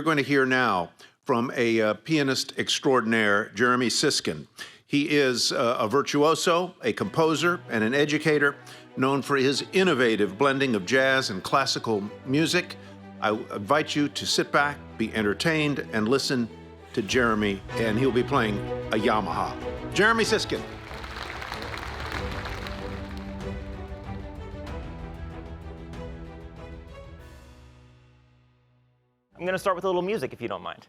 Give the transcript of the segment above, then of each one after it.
going to hear now from a pianist extraordinaire, Jeremy Siskand. He is a virtuoso, a composer, and an educator, known for his innovative blending of jazz and classical music. I invite you to sit back, be entertained, and listen to Jeremy, and he'll be playing a Yamaha. Jeremy Siskand. I'm going to start with a little music, if you don't mind.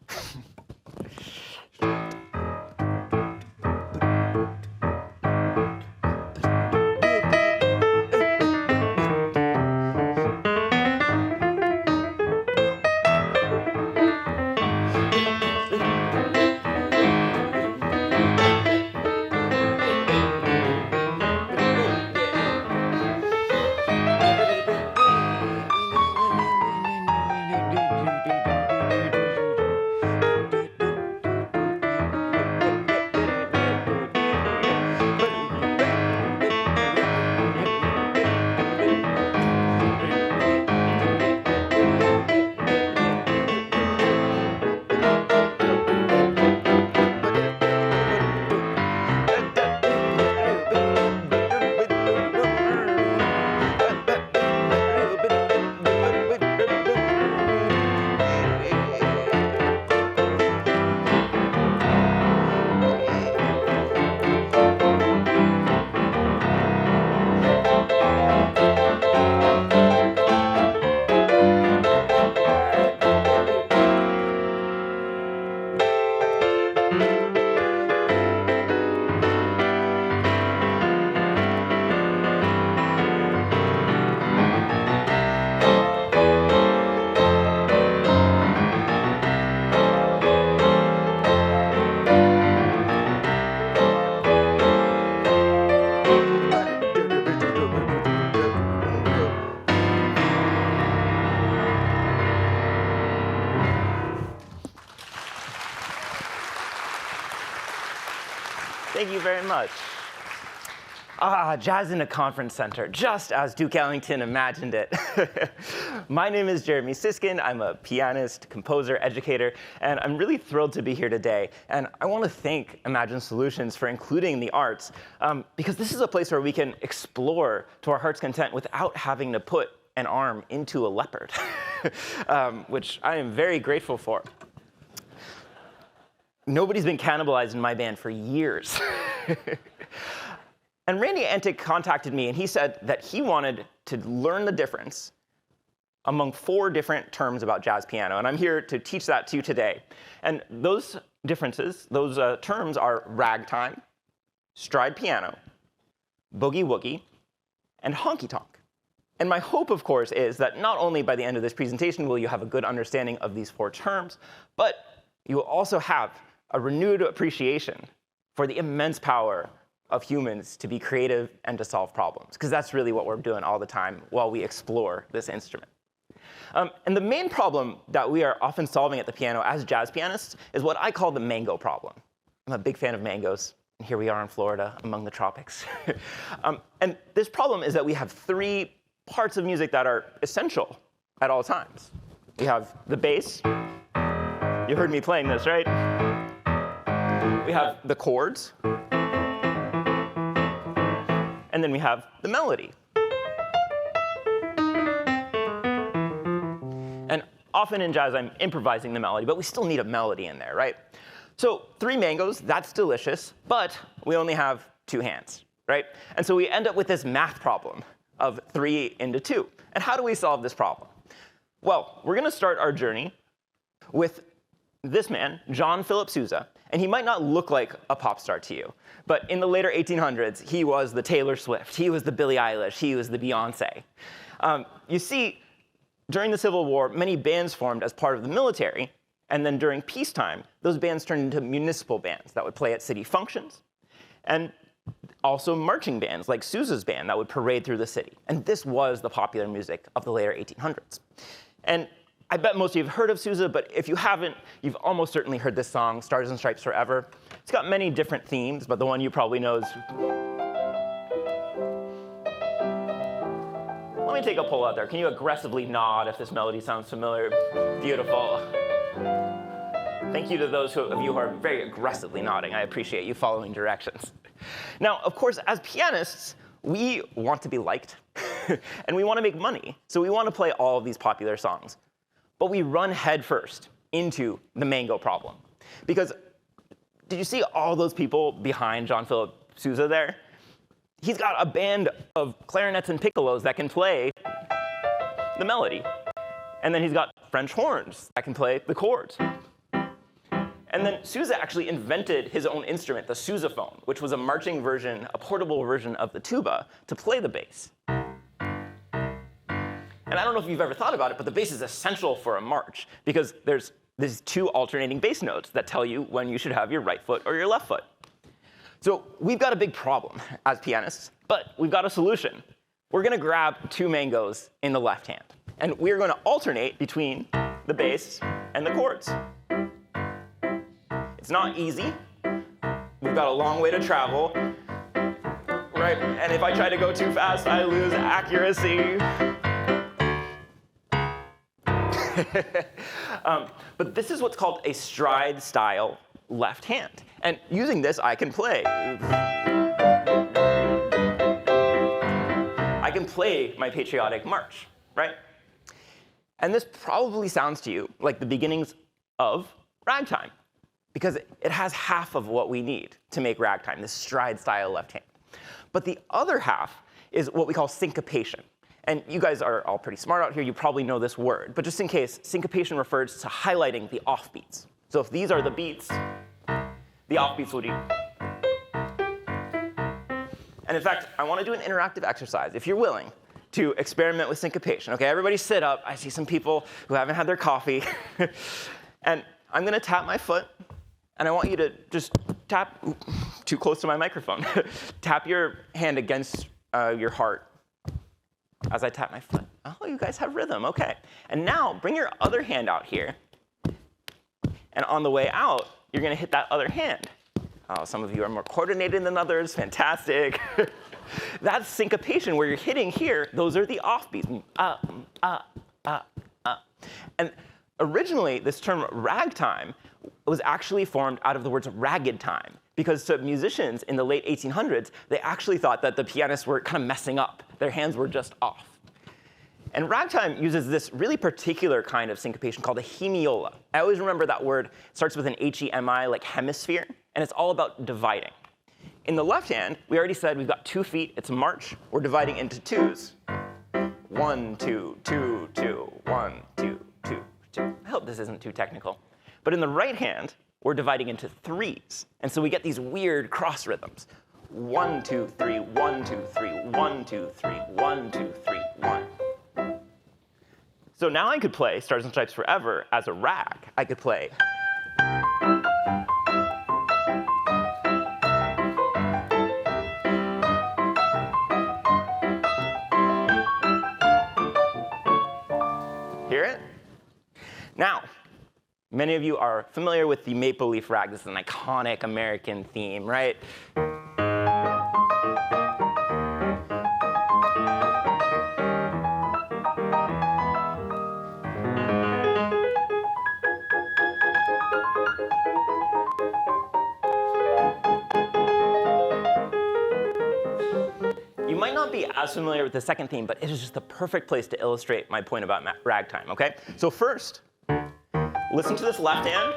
Thank you very much. Jazz in a conference center, just as Duke Ellington imagined it. My name is Jeremy Siskand. I'm a pianist, composer, educator, and I'm really thrilled to be here today. And I want to thank Imagine Solutions for including the arts, because this is a place where we can explore to our heart's content without having to put an arm into a leopard, which I am very grateful for. Nobody's been cannibalized in my band for years. And Randy Antic contacted me, and he said that he wanted to learn the difference among 4 different terms about jazz piano, and I'm here to teach that to you today. And those differences, those terms are ragtime, stride piano, boogie-woogie, and honky-tonk. And my hope, of course, is that not only by the end of this presentation will you have a good understanding of these 4 terms, but you will also have a renewed appreciation for the immense power of humans to be creative and to solve problems, because that's really what we're doing all the time while we explore this instrument. And the main problem that we are often solving at the piano as jazz pianists is what I call the mango problem. I'm a big fan of mangoes, and here we are in Florida among the tropics. And this problem is that we have 3 parts of music that are essential at all times. We have the bass. You heard me playing this, right? We have the chords. And then we have the melody. And often in jazz, I'm improvising the melody, but we still need a melody in there, right? So 3 mangoes, that's delicious, but we only have 2 hands, right? And so we end up with this math problem of 3 into 2. And how do we solve this problem? Well, we're going to start our journey with this man, John Philip Sousa. And he might not look like a pop star to you, but in the later 1800s, he was the Taylor Swift, he was the Billie Eilish, he was the Beyonce. You see, during the Civil War, many bands formed as part of the military, and then during peacetime, those bands turned into municipal bands that would play at city functions, and also marching bands like Sousa's band that would parade through the city. And this was the popular music of the later 1800s. And I bet most of you have heard of Sousa, but if you haven't, you've almost certainly heard this song, Stars and Stripes Forever. It's got many different themes, but the one you probably know is... Let me take a poll out there. Can you aggressively nod if this melody sounds familiar? Beautiful. Thank you to those of you who are very aggressively nodding. I appreciate you following directions. Now, of course, as pianists, we want to be liked, and we want to make money. So we want to play all of these popular songs. But we run headfirst into the mango problem. Because did you see all those people behind Jean-Philippe Sousa there? He's got a band of clarinets and piccolos that can play the melody. And then he's got French horns that can play the chords. And then Sousa actually invented his own instrument, the sousaphone, which was a marching version, a portable version of the tuba to play the bass. And I don't know if you've ever thought about it, but the bass is essential for a march because there's these two alternating bass notes that tell you when you should have your right foot or your left foot. So we've got a big problem as pianists, but we've got a solution. We're going to grab two mangoes in the left hand, and we're going to alternate between the bass and the chords. It's not easy. We've got a long way to travel, right? And if I try to go too fast, I lose accuracy. But this is what's called a stride style left hand. And using this, I can play. I can play my patriotic march, right? And this probably sounds to you like the beginnings of ragtime, because it has half of what we need to make ragtime, this stride style left hand. But the other half is what we call syncopation. And you guys are all pretty smart out here. You probably know this word. But just in case, syncopation refers to highlighting the offbeats. So if these are the beats, the offbeats will do. And in fact, I want to do an interactive exercise, if you're willing, to experiment with syncopation. OK, everybody sit up. I see some people who haven't had their coffee. And I'm going to tap my foot. And I want you to just tap, too close to my microphone, tap your hand against your heart as I tap my foot. Oh, you guys have rhythm. OK. And now bring your other hand out here. And on the way out, you're going to hit that other hand. Oh, some of you are more coordinated than others. Fantastic. That's syncopation, where you're hitting here. Those are the offbeats. And originally, this term ragtime was actually formed out of the words ragged time, because to musicians in the late 1800s, they actually thought that the pianists were kind of messing up. Their hands were just off. And ragtime uses this really particular kind of syncopation called a hemiola. I always remember that word. It starts with an H-E-M-I, like hemisphere, and it's all about dividing. In the left hand, we already said we've got 2 feet. It's a march. We're dividing into twos. 1, 2, 2, 2, 1, 2, 2, 2. I hope this isn't too technical. But in the right hand, we're dividing into threes. And so we get these weird cross rhythms. 1, 2, 3, 1, 2, 3, 1, 2, 3, 1, 2, 3, 1. So now I could play Stars and Stripes Forever as a rag. I could play. Hear it? Now, many of you are familiar with the Maple Leaf Rag. This is an iconic American theme, right? You might not be as familiar with the second theme, but it is just the perfect place to illustrate my point about ragtime, OK? So first, listen to this left hand.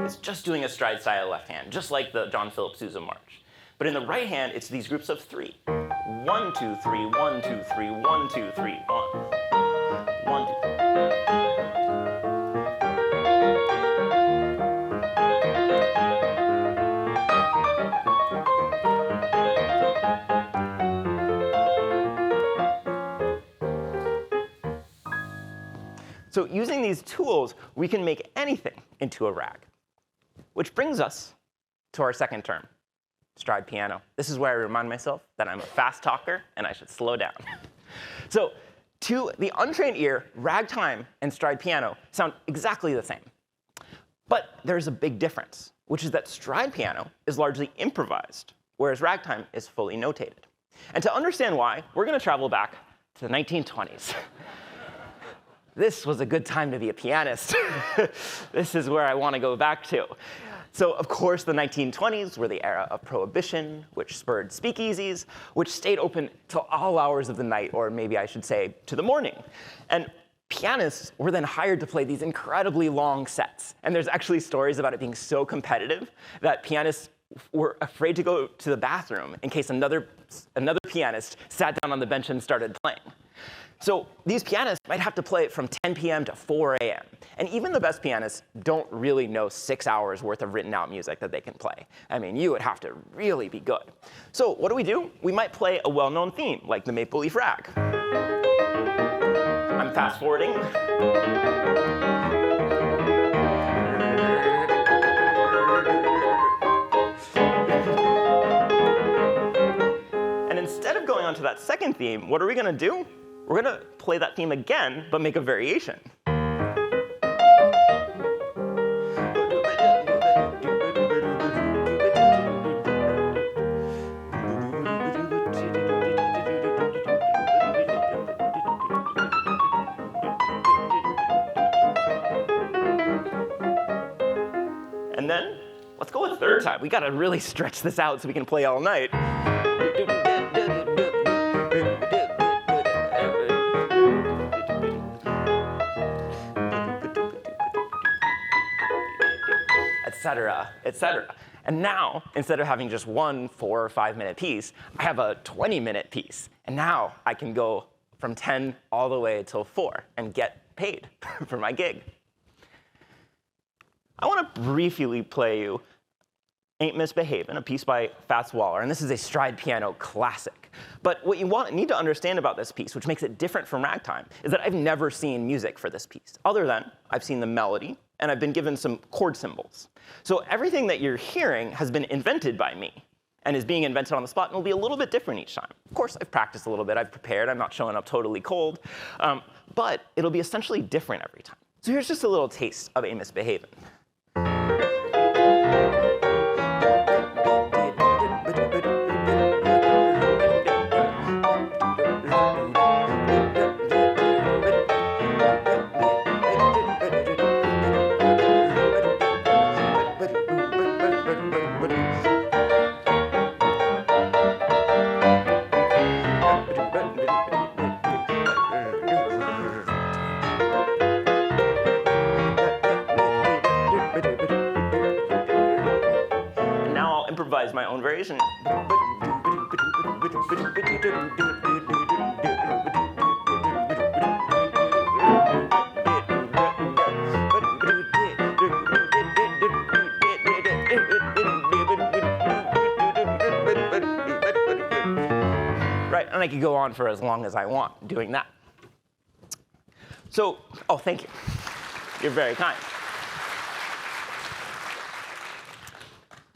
It's just doing a stride style left hand, just like the Jean-Philippe Sousa march. But in the right hand, it's these groups of 3. 1, 2, 3, 1, 2, 3, 1, 2, 3, 1. 1, 2, 3. So using these tools, we can make anything into a rag. Which brings us to our second term, stride piano. This is where I remind myself that I'm a fast talker and I should slow down. So to the untrained ear, ragtime and stride piano sound exactly the same. But there's a big difference, which is that stride piano is largely improvised, whereas ragtime is fully notated. And to understand why, we're going to travel back to the 1920s. this was a good time to be a pianist. This is where I want to go back to. So of course, the 1920s were the era of Prohibition, which spurred speakeasies, which stayed open till all hours of the night, or maybe I should say to the morning. And pianists were then hired to play these incredibly long sets. And there's actually stories about it being so competitive that pianists were afraid to go to the bathroom in case another pianist sat down on the bench and started playing. So these pianists might have to play from 10 p.m. to 4 a.m. And even the best pianists don't really know 6 hours worth of written out music that they can play. I mean, you would have to really be good. So what do? We might play a well-known theme, like the Maple Leaf Rag. I'm fast forwarding. And instead of going on to that second theme, what are we going to do? We're going to play that theme again, but make a variation. And then, let's go a third time. We got to really stretch this out so we can play all night. Etc., etc. And now, instead of having just one 4 or 5 minute piece, I have a 20-minute piece. And now I can go from 10 all the way till 4 and get paid for my gig. I want to briefly play you Ain't Misbehavin', a piece by Fats Waller, and this is a stride piano classic. But what you need to understand about this piece, which makes it different from ragtime, is that I've never seen music for this piece, other than I've seen the melody, and I've been given some chord symbols. So everything that you're hearing has been invented by me, and is being invented on the spot, and will be a little bit different each time. Of course, I've practiced a little bit, I've prepared, I'm not showing up totally cold, but it'll be essentially different every time. So here's just a little taste of Ain't Misbehavin'. My own variation. Right, and I could go on for as long as I want doing that. So, oh, thank you. You're very kind.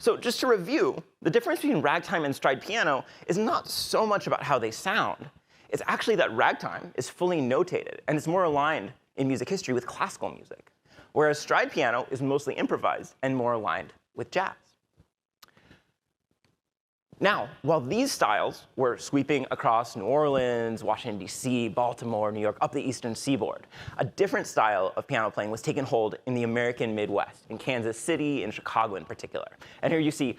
So just to review, the difference between ragtime and stride piano is not so much about how they sound. It's actually that ragtime is fully notated, and it's more aligned in music history with classical music, whereas stride piano is mostly improvised and more aligned with jazz. Now, while these styles were sweeping across New Orleans, Washington, D.C., Baltimore, New York, up the eastern seaboard, a different style of piano playing was taking hold in the American Midwest, in Kansas City and Chicago in particular. And here you see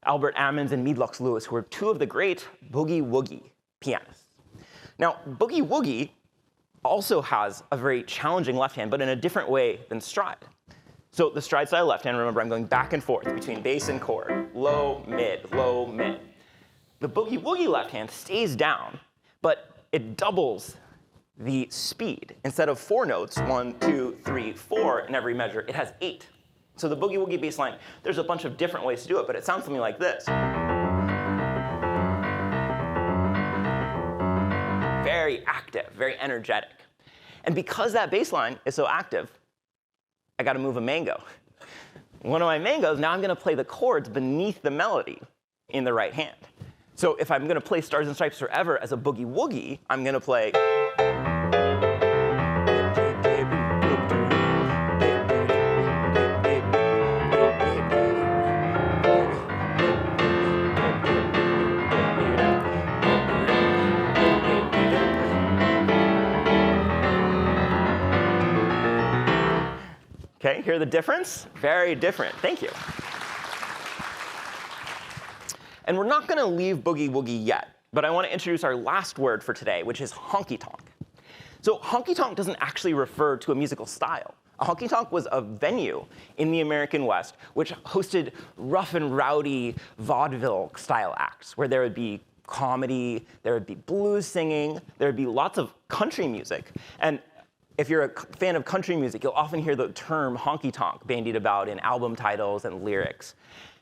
Albert Ammons and Meade Lux Lewis, who were two of the great boogie-woogie pianists. Now, boogie-woogie also has a very challenging left hand, but in a different way than stride. So the stride style left hand, remember I'm going back and forth between bass and chord, low, mid, low, mid. The boogie-woogie left hand stays down, but it doubles the speed. Instead of 4 notes, 1, 2, 3, 4 in every measure, it has 8. So the boogie-woogie bass line, there's a bunch of different ways to do it, but it sounds something like this. Very active, very energetic. And because that bass line is so active, I got to move a mango. One of my mangoes, now I'm going to play the chords beneath the melody in the right hand. So if I'm going to play Stars and Stripes Forever as a boogie-woogie, I'm going to play. OK, hear the difference? Very different. Thank you. And we're not going to leave boogie woogie yet, but I want to introduce our last word for today, which is honky-tonk. So honky-tonk doesn't actually refer to a musical style. A honky-tonk was a venue in the American West which hosted rough and rowdy vaudeville-style acts, where there would be comedy, there would be blues singing, there would be lots of country music. And if you're a fan of country music, you'll often hear the term honky-tonk bandied about in album titles and lyrics.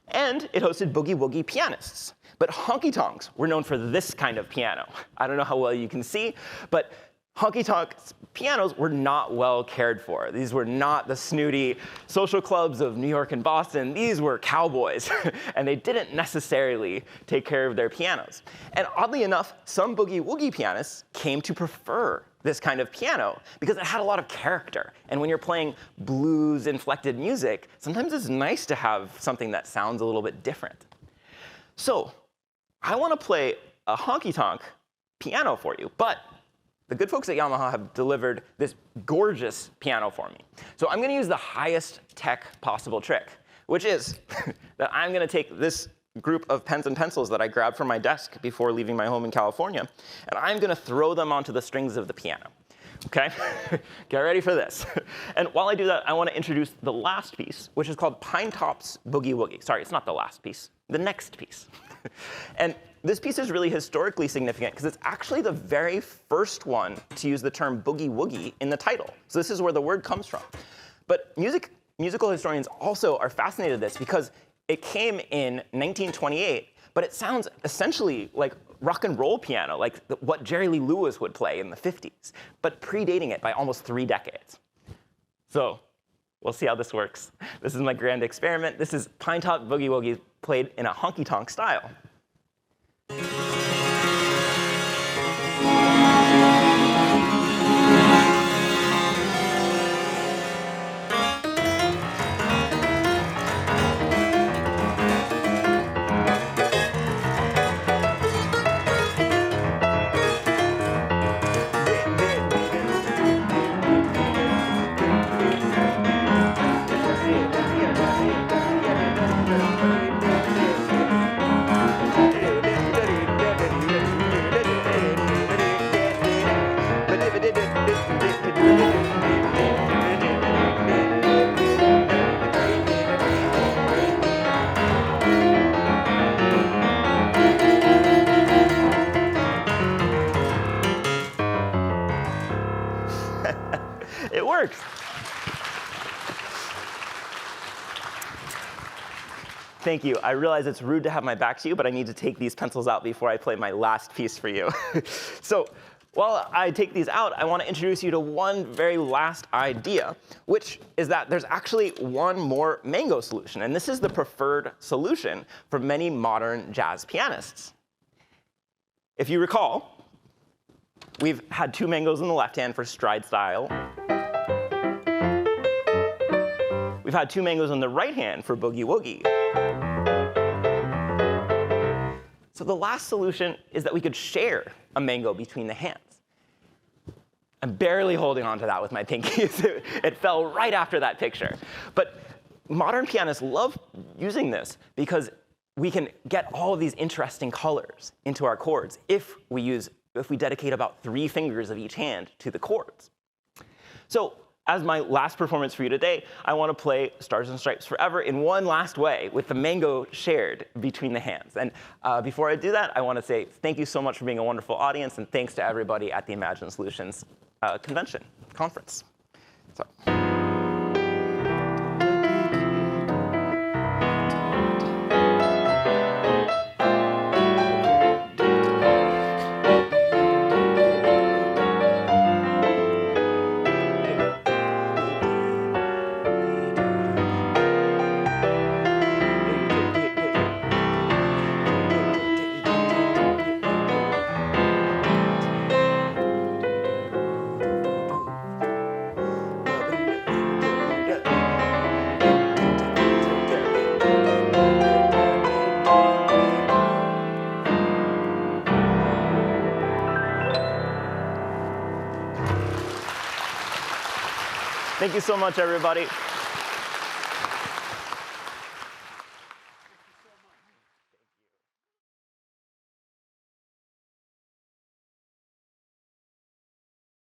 And it hosted boogie-woogie pianists. But honky-tonks were known for this kind of piano. I don't know how well you can see, but honky-tonk pianos were not well cared for. These were not the snooty social clubs of New York and Boston. These were cowboys, and they didn't necessarily take care of their pianos. And oddly enough, some boogie-woogie pianists came to prefer this kind of piano because it had a lot of character. And when you're playing blues-inflected music, sometimes it's nice to have something that sounds a little bit different. So I want to play a honky-tonk piano for you, but the good folks at Yamaha have delivered this gorgeous piano for me. So I'm going to use the highest tech possible trick, which is that I'm going to take this group of pens and pencils that I grabbed from my desk before leaving my home in California, and I'm going to throw them onto the strings of the piano. OK? Get ready for this. And while I do that, I want to introduce the last piece, which is called Pinetop's Boogie Woogie. Sorry, it's not the last piece. The next piece. And this piece is really historically significant because it's actually the very first one to use the term boogie woogie in the title. So this is where the word comes from. But musical historians also are fascinated with this because it came in 1928, but it sounds essentially like rock and roll piano, like what Jerry Lee Lewis would play in the 50s, but predating it by almost 3 decades. So we'll see how this works. This is my grand experiment. This is Pinetop Boogie Woogie played in a honky-tonk style. It works. Thank you. I realize it's rude to have my back to you, but I need to take these pencils out before I play my last piece for you. So while I take these out, I want to introduce you to one very last idea, which is that there's actually one more mango solution. And this is the preferred solution for many modern jazz pianists. If you recall, we've had 2 mangoes in the left hand for stride style. We've had 2 mangoes on the right hand for boogie woogie. So the last solution is that we could share a mango between the hands. I'm barely holding on to that with my pinkies. It fell right after that picture. But modern pianists love using this because we can get all of these interesting colors into our chords if we dedicate about 3 fingers of each hand to the chords. So as my last performance for you today, I want to play Stars and Stripes Forever in one last way with the mango shared between the hands. And before I do that, I want to say thank you so much for being a wonderful audience, and thanks to everybody at the Imagine Solutions conference. So. Thank you so much, everybody.